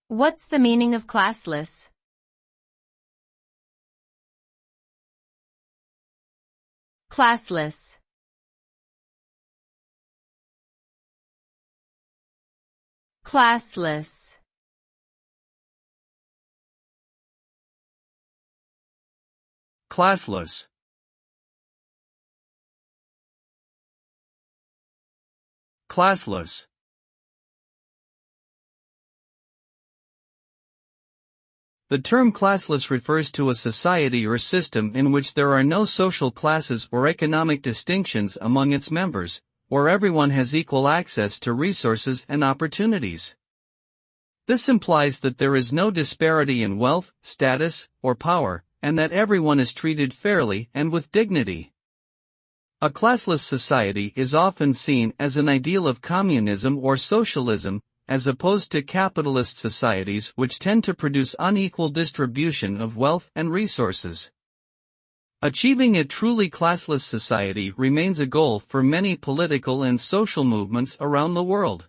What's the meaning of classless? Classless. Classless. Classless. Classless. The term classless refers to a society or system in which there are no social classes or economic distinctions among its members, where everyone has equal access to resources and opportunities. This implies that there is no disparity in wealth, status, or power, and that everyone is treated fairly and with dignity. A classless society is often seen as an ideal of communism or socialism, as opposed to capitalist societies which tend to produce unequal distribution of wealth and resources. Achieving a truly classless society remains a goal for many political and social movements around the world.